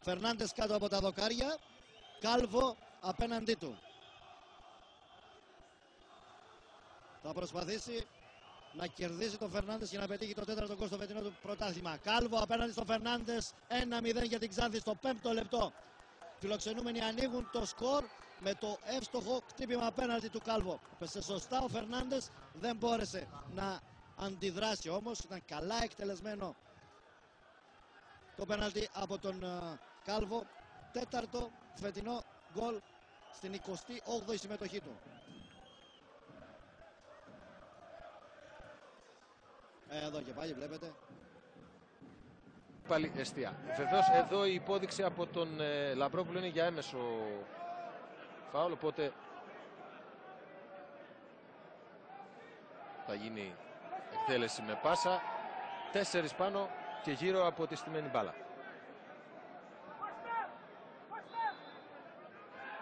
Φερνάντες κάτω από τα δοκάρια. Κάλβο απέναντί του. Θα προσπαθήσει να κερδίσει τον Φερνάντες για να πετύχει το τέταρτο γκολ στο φετινό του πρωτάθλημα. Κάλβο απέναντι στον Φερνάντες. 1-0 για την Ξάνθη στο 5ο λεπτό. Φιλοξενούμενοι ανοίγουν το σκορ με το εύστοχο χτύπημα απέναντι του Κάλβο. Πέσε σωστά ο Φερνάντες, δεν μπόρεσε να αντιδράσει όμως. Ήταν καλά εκτελεσμένο το πέναλτι από τον Κάλβο. Τέταρτο φετινό γκολ στην 28η συμμετοχή του. Εδώ και πάλι βλέπετε. Πάλι εστία. Βεβαίως εδώ η υπόδειξη από τον Λαμπρόπουλο είναι για έμεσο φάουλ, οπότε θα γίνει εκτέλεση με πάσα. 4 πάνω και γύρω από τη στημένη μπάλα.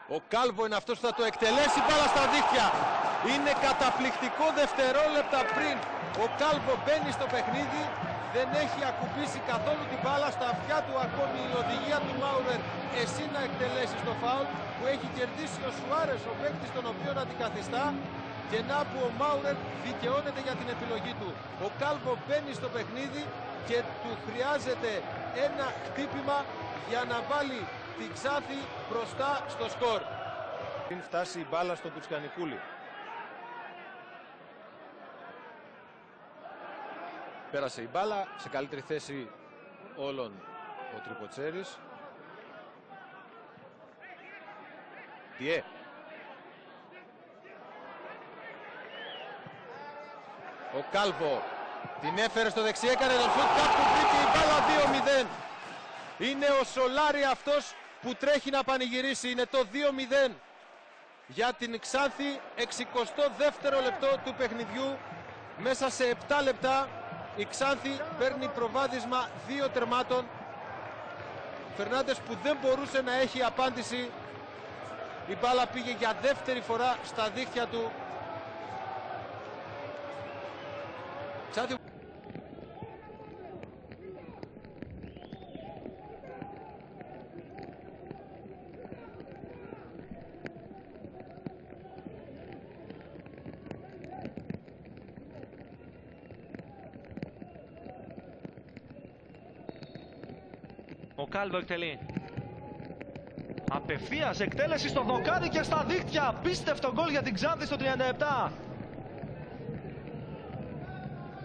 Ο Κάλβο είναι αυτός που θα το εκτελέσει, μπάλα στα δίχτυα. Είναι καταπληκτικό, δευτερόλεπτα πριν ο Κάλβο μπαίνει στο παιχνίδι. Δεν έχει ακουμπήσει καθόλου την μπάλα, στα αυτιά του ακόμη η οδηγία του Μάουρερ εσύ να εκτελέσεις το φάουλ που έχει κερδίσει ο Σουάρες, ο παίκτης τον οποίον αντικαθιστά, και να που ο Μάουρερ δικαιώνεται για την επιλογή του. Ο Κάλβο μπαίνει στο παιχνίδι και του χρειάζεται ένα χτύπημα για να βάλει την Ξάνθη μπροστά στο σκορ. Πριν φτάσει η μπάλα στον Κουτσκανικούλη. Πέρασε η μπάλα, σε καλύτερη θέση όλων ο Τρυποτσέρης. Διέ. Ο Κάλβο την έφερε στο δεξί, έκανε τον σουτ, κάπου βρήκε η μπάλα. 2-0. Είναι ο Σολάρη αυτός που τρέχει να πανηγυρίσει. Είναι το 2-0 για την Ξάνθη. 62ο λεπτό του παιχνιδιού. Μέσα σε 7 λεπτά η Ξάνθη παίρνει προβάδισμα 2 τερμάτων. Φερνάντες που δεν μπορούσε να έχει απάντηση. Η μπάλα πήγε για δεύτερη φορά στα δίχτυα του. Ξάνθη. Ο Κάλβο εκτελεί. Απευθείας εκτέλεση στο δοκάρι και στα δίχτυα. Απίστευτο γκολ για την Ξάνθη στο 37.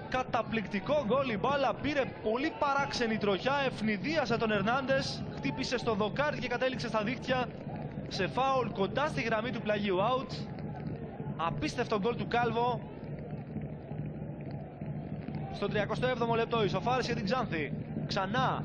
Καταπληκτικό γκολ. Η μπάλα πήρε πολύ παράξενη τροχιά. Ευνηδίασε τον Ερνάντες. Χτύπησε στο δοκάρι και κατέληξε στα δίχτυα. Σε φάουλ κοντά στη γραμμή του πλαγίου out. Απίστευτο γκολ του Κάλβο. Στο 37ο λεπτό ισοφάρισε την Ξάνθη. Ξανά.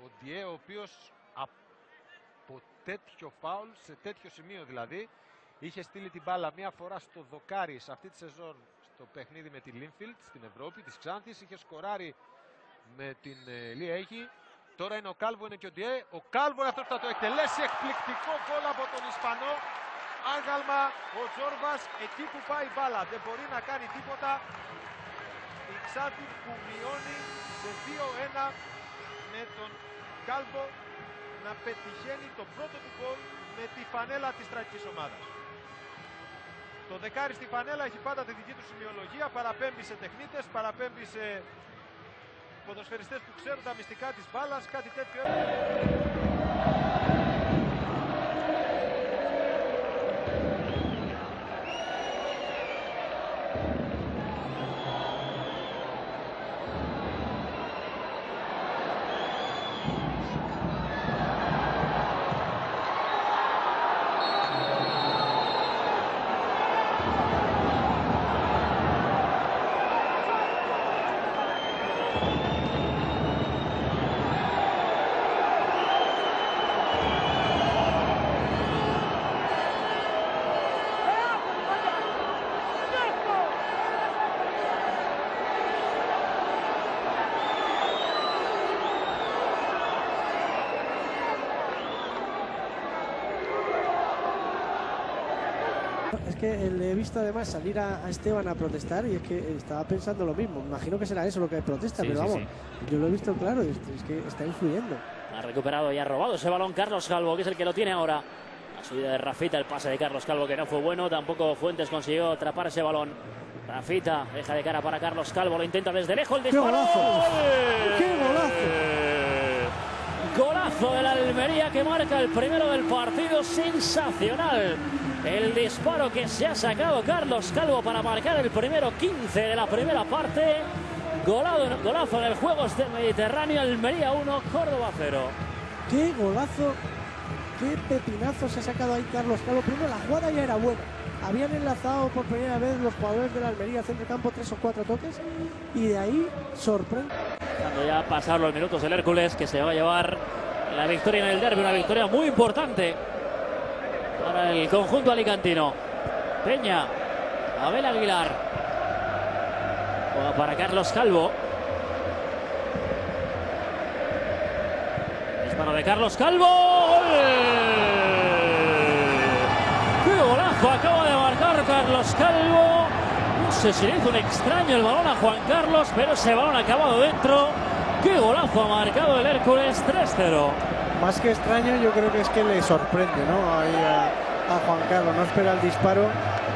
Ο Ντιέ, ο οποίος από τέτοιο φάουλ, σε τέτοιο σημείο δηλαδή, είχε στείλει την μπάλα μία φορά στο δοκάρι σε αυτή τη σεζόν στο παιχνίδι με τη Λίνφιλντ στην Ευρώπη της Ξάνθης. Είχε σκοράρει με την Λιέγη. Τώρα είναι ο Κάλβο, είναι και ο Ντιέ. Ο Κάλβο είναι αυτός που θα το εκτελέσει. Εκπληκτικό γκολ από τον Ισπανό. Άγαλμα ο Τζόρβας εκεί που πάει η μπάλα. Δεν μπορεί να κάνει τίποτα. Η Ξάνθη που μειώνει σε 2-1 με τον Κάλβο να πετυχαίνει το πρώτο του γκολ με τη φανέλα της τραγικής ομάδας. Το δεκάρι στη φανέλα έχει πάντα τη δική του σημειολογία, παραπέμπει σε τεχνίτες, παραπέμπει σε ποδοσφαιριστές που ξέρουν τα μυστικά της μπάλας, κάτι τέτοιο. Es que le he visto además salir a Esteban a protestar y es que estaba pensando lo mismo. Me imagino que será eso lo que protesta, Sí, pero sí, vamos, yo lo he visto claro, es que está influyendo. Ha recuperado y ha robado ese balón Carlos Calvo, que es el que lo tiene ahora. La subida de Rafita, el pase de Carlos Calvo que no fue bueno, tampoco Fuentes consiguió atrapar ese balón. Rafita deja de cara para Carlos Calvo, lo intenta desde lejos, el ¡Qué disparo. golazo! ¡Qué golazo! Golazo del Almería que marca el primero del partido, sensacional. El disparo que se ha sacado Carlos Calvo para marcar el primero, 15 de la primera parte. Golazo en el juego este Mediterráneo, Almería 1, Córdoba 0. ¡Qué golazo! ¡Qué pepinazo se ha sacado ahí Carlos Calvo! Primero, la jugada ya era buena. Habían enlazado por primera vez los jugadores de la Almería al centro de campo 3 o 4 toques y de ahí sorprende. Cuando ya pasaron los minutos el Hércules, que se va a llevar la victoria en el derbi, una victoria muy importante para el conjunto alicantino. Peña, Abel Aguilar, juega para Carlos Calvo. Disparo de Carlos Calvo. ¡Gol! ¡Qué golazo acaba de marcar Carlos Calvo! No sé si le hizo un extraño el balón a Juan Carlos, pero ese balón ha acabado dentro. ¡Qué golazo ha marcado el Hércules! 3-0. Más que extraño, yo creo que es que le sorprende, ¿no? Ahí a Juan Carlos. No espera el disparo,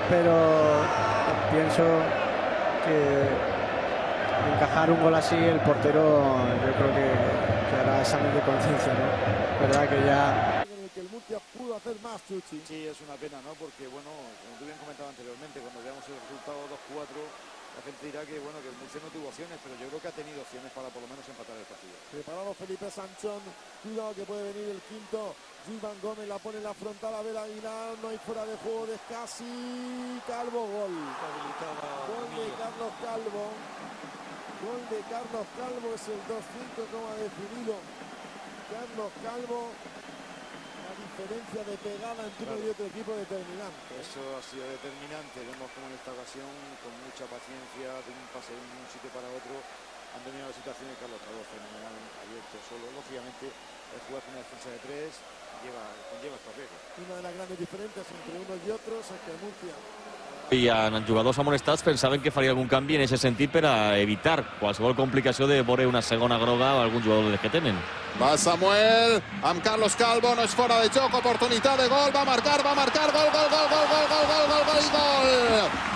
pero pienso que encajar un gol así, el portero yo creo que hará examen de conciencia, ¿no? Verdad que ya... En el que el Murcia pudo hacer más, Chuchi. Sí, es una pena, ¿no? Porque, bueno, como tú bien comentabas anteriormente, cuando veamos el resultado 2-4, la gente dirá que, bueno, que el Murcia no tuvo opciones, pero yo creo que ha tenido opciones para por lo menos empatar el partido. Preparado Felipe Sanchón, cuidado que puede venir el quinto. Iván Gómez la pone en la frontal, a ver Aguilar, no hay fuera de juego de Casi. Calvo, gol. Gol de Carlos Calvo. Gol de Carlos Calvo, es el 2-5 como ha definido Carlos Calvo. La diferencia de pegada entre uno y otro equipo determinante. Eso ha sido determinante. Vemos como en esta ocasión, con mucha paciencia, de un pase de un sitio para otro, han dominado la situación y Carlos Calvo fenomenal, abierto solo. Lógicamente, el jugar con una defensa de 3 conlleva esta regla. Una de las grandes diferencias entre unos y otros es que el Murcia... I en jugadors amonestats pensaven que faria algun canvi en aquest sentit per a evitar qualsevol complicació de veure una segona groga a algun jugador que tenen. Va Samuel amb Carlos Calvo, no és fora de joc, oportunitat de gol, va marcar, gol, gol, gol, gol, gol, gol, gol, gol, gol i gol!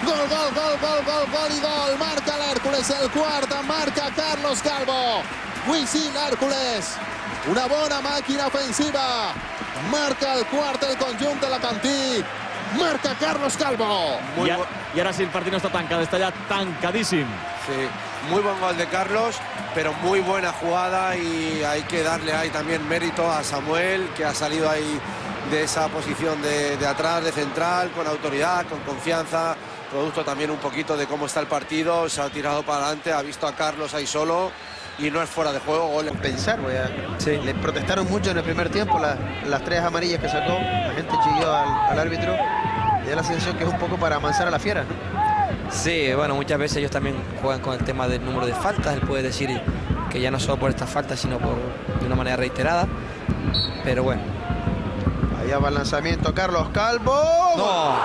Gol, gol, gol, gol, gol, gol i gol! Marca l'Hèrcules, el quart, marca Carlos Calvo! Avui sí, l'Hèrcules, una bona màquina ofensiva, marca el quart el conjunt de l'Alacantí, marca Carlos Calvo. I ara sí, el partit no està tancat, està ja tancadíssim. Sí, muy buen gol de Carlos, pero muy buena jugada y hay que darle ahí también mérito a Samuel, que ha salido ahí de esa posición de atrás, de central, con autoridad, con confianza, producto también un poquito de cómo está el partido, se ha tirado para adelante, ha visto a Carlos ahí solo y no es fuera de juego. Gol. Pensar, sí. Le protestaron mucho en el primer tiempo las 3 amarillas que sacó, la gente chilló al árbitro, y da la sensación que es un poco para amansar a la fiera, ¿no? Sí, bueno, muchas veces ellos también juegan con el tema del número de faltas. Él puede decir que ya no solo por estas faltas, sino de una manera reiterada. Pero bueno. Allá va el lanzamiento Carlos Calvo. ¡No!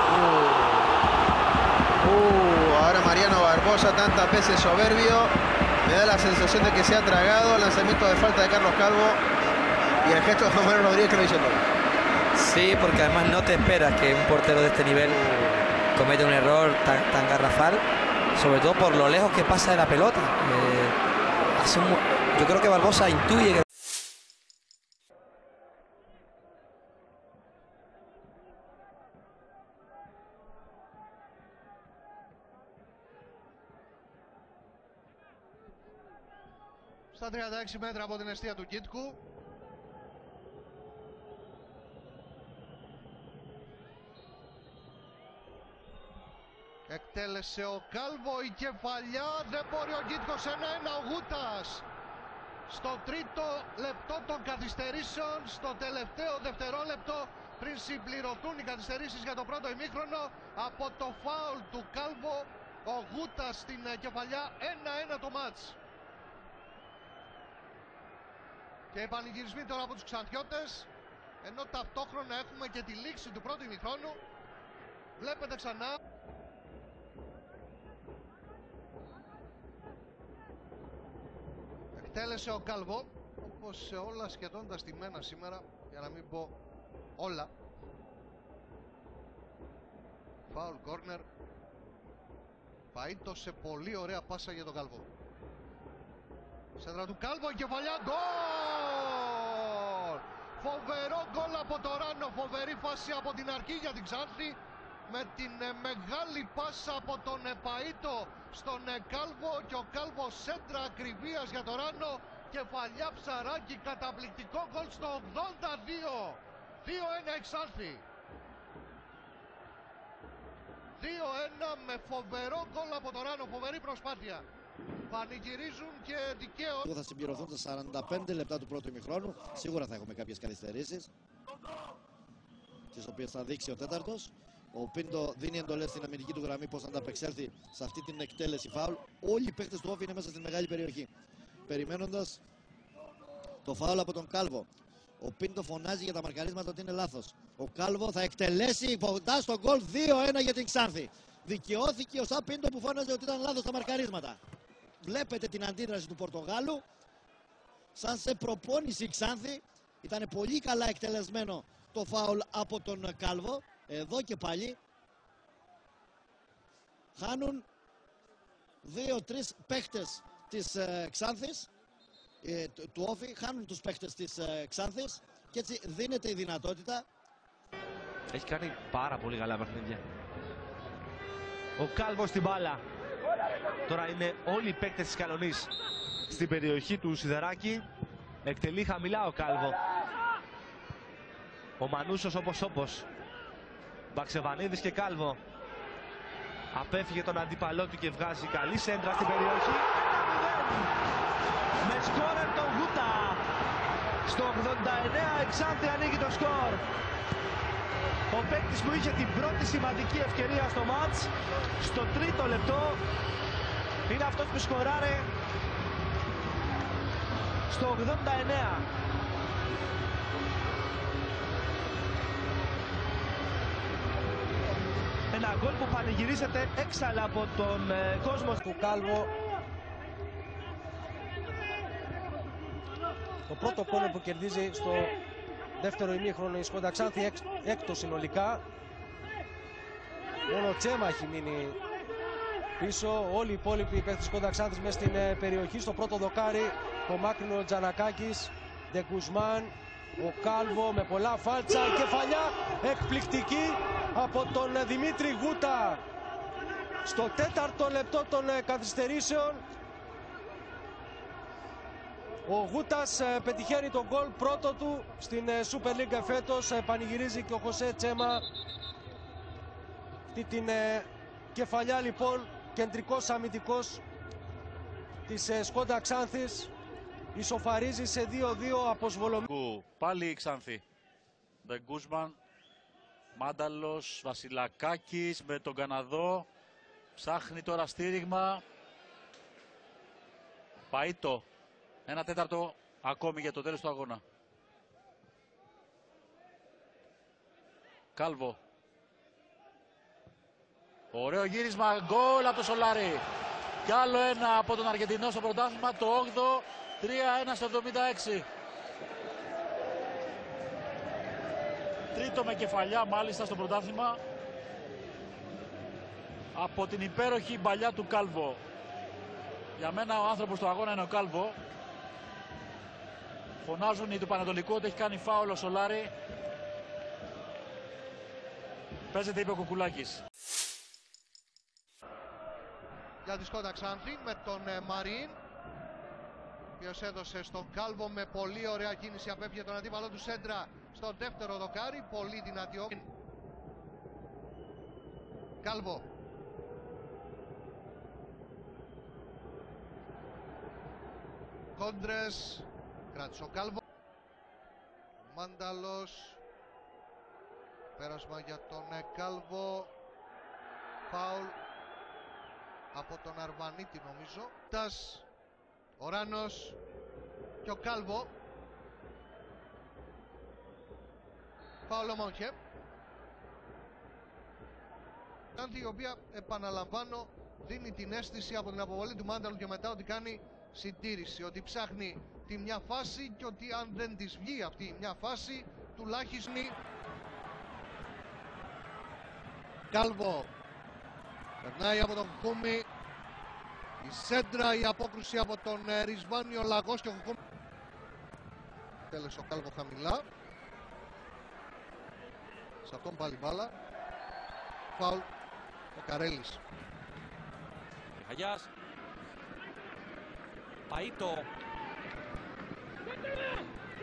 Ahora Mariano Barbosa, tantas veces soberbio. Me da la sensación de que se ha tragado el lanzamiento de falta de Carlos Calvo. Y el gesto de Juan Manuel Rodríguez que lo hizo todo. Sí, porque además no te esperas que un portero de este nivel comete un error tan garrafal, sobre todo por lo lejos que pasa de la pelota. Yo creo que Barbosa intuye que... Στα 36 μέτρα από την εστία του Κίτκου. Εκτέλεσε ο Κάλβο, η κεφαλιά, δεν μπορεί ο Γκίτκος, 1-1 ο Γούτας. Στο τρίτο λεπτό των καθυστερήσεων, στο τελευταίο δευτερόλεπτο, πριν συμπληρωθούν οι καθυστερήσεις για το πρώτο ημίχρονο, από το φάουλ του Κάλβο, ο Γούτας στην κεφαλιά, 1-1 το μάτς. Και οι πανηγυρισμοί τώρα από τους Ξαντιώτες, ενώ ταυτόχρονα έχουμε και τη λήξη του πρώτου ημιχρόνου. Βλέπετε ξανά. Εκτέλεσε ο Κάλβο, όπως σε όλα σχεδόν τα στημένα σήμερα, για να μην πω όλα. Φάουλ κόρνερ. Παΐτο σε πολύ ωραία πάσα για τον Κάλβο. Σέντρα του Κάλβο, κεφαλιά, γκολ! Φοβερό γκολ από το Ράνο, φοβερή φάση από την αρχή για την Ξάνθη. Με την μεγάλη πάσα από τον Παΐτο στον Κάλβο και ο Κάλβο σέντρα ακριβίας για το Ράνο. Κεφαλιά Ψαράκη, καταπληκτικό γκολ στο 82. 2-1 η Ξάνθη. 2-1 με φοβερό γκολ από το Ράνο, φοβερή προσπάθεια. Πανηγυρίζουν και δικαίως. Θα συμπληρωθούν τα 45 λεπτά του πρώτου ημιχρόνου. Σίγουρα θα έχουμε κάποιες καθυστερήσεις, τις οποίες θα δείξει ο τέταρτος. Ο Πίντο δίνει εντολές στην αμυντική του γραμμή πώς θα ανταπεξέλθει σε αυτή την εκτέλεση φάουλ. Όλοι οι παίκτες του Όφη είναι μέσα στην μεγάλη περιοχή, περιμένοντας το φάουλ από τον Κάλβο. Ο Πίντο φωνάζει για τα μαρκαρίσματα ότι είναι λάθος. Ο Κάλβο θα εκτελέσει κοντά στο γκολ, 2-1 για την Ξάνθη. Δικαιώθηκε ο Σα Πίντο που φώναζε ότι ήταν λάθος τα μαρκαρίσματα. Βλέπετε την αντίδραση του Πορτογάλου. Σαν σε προπόνηση η Ξάνθη. Ήταν πολύ καλά εκτελεσμένο το φάουλ από τον Κάλβο. Εδώ και πάλι χάνουν 2-3 παίχτες της Ξάνθης, του Όφη, χάνουν τους παίχτες της Ξάνθης και έτσι δίνεται η δυνατότητα. Έχει κάνει πάρα πολύ καλά παιχνίδια. Ο Κάλβος στην μπάλα. Τώρα είναι όλοι οι παίκτες της Καλονής στην περιοχή του Σιδεράκη. Εκτελεί χαμηλά ο Κάλβο. Ο Μανούσος όπως. Μπαξεβανίδης και Κάλβο. Απέφυγε τον αντίπαλό του και βγάζει καλή σέντρα στην περιοχή. 1-0. Με σκόρερ τον Γούτα. Στο 89 η Ξάνθη ανοίγει το σκορ. Ο παίκτης που είχε την πρώτη σημαντική ευκαιρία στο μάτς, στο τρίτο λεπτό, είναι αυτός που σκοράρε στο 89. Ένα γκολ που πανηγυρίζεται έξαλα από τον κόσμο του Κάλβο. Το πρώτο κόρνερ που κερδίζει στο δεύτερο ημίχρονο η Σκόντα Ξάνθη, έκτο συνολικά. Μόνο Τσέμα έχει μείνει πίσω. Όλοι οι υπόλοιποι παίκτες της Σκόντα Ξάνθης μέσα στην περιοχή. Στο πρώτο δοκάρι ο Μάκρυνο Τζανακάκης, Ντε Γκουσμάν, ο Κάλβο με πολλά φάλτσα, κεφαλιά εκπληκτική από τον Δημήτρη Γούτα στο τέταρτο λεπτό των καθυστερήσεων. Ο Γούτας πετυχαίνει τον γκολ πρώτο του στην Super League φέτος. Πανηγυρίζει και ο Χωσέ Τσέμα αυτή την κεφαλιά, λοιπόν, κεντρικός αμυντικός της Σκόντα Ξάνθης. Ισοφαρίζει σε 2-2 αποσβολωμένο. Πάλι η Ξάνθη. Ντε Γκούσμαν, Μάνταλος, Βασιλακάκης με τον Καναδό. Ψάχνει τώρα στήριγμα. Παΐτο. 1/4 ακόμη για το τέλος του αγώνα. Κάλβο. Ωραίο γύρισμα, γκολ από το Σολάρι. Κι άλλο ένα από τον Αργεντινό στο πρωτάθλημα, το 8ο, 3-1 στο 76. Τρίτο με κεφαλιά μάλιστα στο πρωτάθλημα από την υπέροχη μπαλιά του Κάλβο. Για μένα ο άνθρωπος του αγώνα είναι ο Κάλβο. Φωνάζουν οι του Πανατολικού ότι έχει κάνει φάουλο ο Σολάρι. Παίζεται, είπε ο Κουκουλάκης. Για τη Σκόντα Ξάνθη με τον Μαρίν, ο οποίος έδωσε στον Κάλβο με πολύ ωραία κίνηση, απέφυγε τον αντίπαλο του σέντρα στο δεύτερο δοκάρι, πολύ δυνατή. Κάλβο. Κόντρες, κράτησε ο Κάλβο. Μάνταλος. Πέρασμα για τον Κάλβο. Φάουλ από τον Αρβανίτη νομίζω. Τας, ο Ράνος και ο Κάλβο. Φάουλ ο Μόνχε. Ξάνθη, η οποία, επαναλαμβάνω, δίνει την αίσθηση από την αποβολή του Μάνταλου και μετά ότι κάνει συντήρηση, ότι ψάχνει τη μια φάση και ότι αν δεν της βγει αυτή η μια φάση, τουλάχιστον... Κάλβο περνάει από τον Χούμι, η σέντρα, η απόκρουση από τον Ρισβάνιο Λαγός και ο Χούμι. Τέλεσε ο Κάλβο χαμηλά. Σε αυτόν πάλι μπάλα. Φάουλ ο Καρέλης. Χαγιάς. Παΐτο.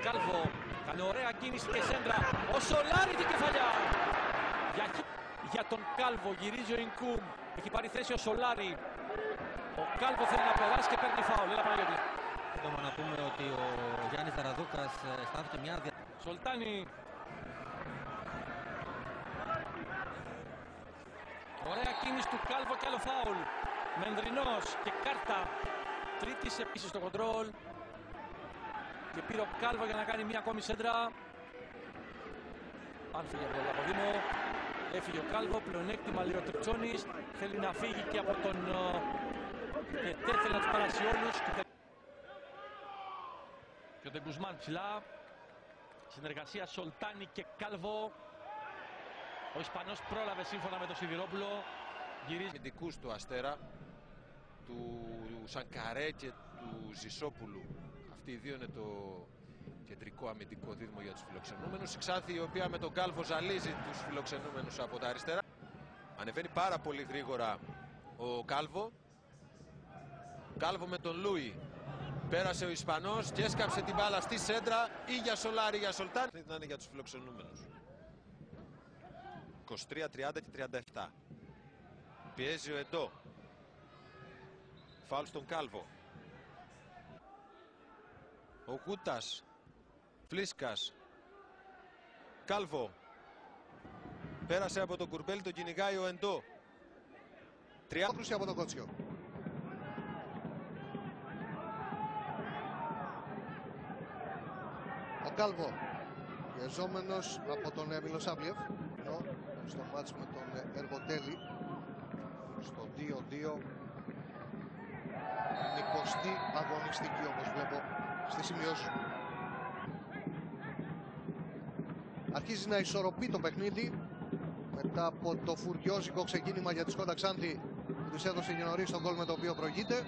Κάλβο. Κάνει ωραία κίνηση και σέντρα. Ο Σολάρη την κεφαλιά. Για τον Κάλβο γυρίζει ο Ινκούμ. Έχει πάρει θέση ο Σολάρη. Ο Κάλβο θέλει να περάσει και παίρνει φάουλ. Έλα Παναγιώτη. Σύντομα να πούμε ότι ο Γιάννης Δαραδούκας αισθάνθηκε μια Σολτάνη. Ωραία κίνηση του Κάλβο και άλλο φάουλ. Μενδρινός και κάρτα. Τρίτης επίσης στο κοντρόλ. Και πήρε ο Κάλβο για να κάνει μια ακόμη σέντρα. Αν φύγει από το αποδήμο. Έφυγε ο Κάλβο, πλεονέκτημα λέει ο Τριτσόνης. Θέλει να φύγει και από τον Τετέ, θέλει να τους περάσει όλους. Και ο Ντεγκουσμάν ψηλά. Συνεργασία Σολτάνη και Κάλβο. Ο Ισπανός πρόλαβε σύμφωνα με τον Σιδηρόπουλο. Γυρίζει αμυντικούς του Αστέρα, του Σανκαρέ και του Ζησόπουλου. Αυτοί οι δύο είναι το κεντρικό αμυντικό δίδυμο για τους φιλοξενούμενους. Η Ξάνθη, η οποία με τον Κάλβο ζαλίζει τους φιλοξενούμενους από τα αριστερά. Ανεβαίνει πάρα πολύ γρήγορα ο Κάλβο. Κάλβο με τον Λούι. Πέρασε ο Ισπανός και έσκαψε την μπάλα στη σέντρα ή για Σολάρη, για Σολτάν. Θα είναι για τους φιλοξενούμενους. 23, 30 και 37. Πιέζει ο Εντό. Φάουλ στον Κάλβο. Ο Γούτας. Φλίσκας. Κάλβο. Πέρασε από τον Κουρμπέλη, τον κυνηγάει ο Εντό. Απόκρουση από τον Κότσιο. Ο Κάλβο. Πιεζόμενος από τον Μιλοσάβλιεφ. Στο μάτς με τον Εργοτέλη. Στο 2-2. Είναι 20η αγωνιστική, όπως βλέπω στη σημειώση. Αρχίζει να ισορροπεί το παιχνίδι μετά από το φουριόζικο ξεκίνημα για τη Σκόντα Ξάνθη που της έδωσε και νωρίς τον γκολ με το οποίο προηγείται.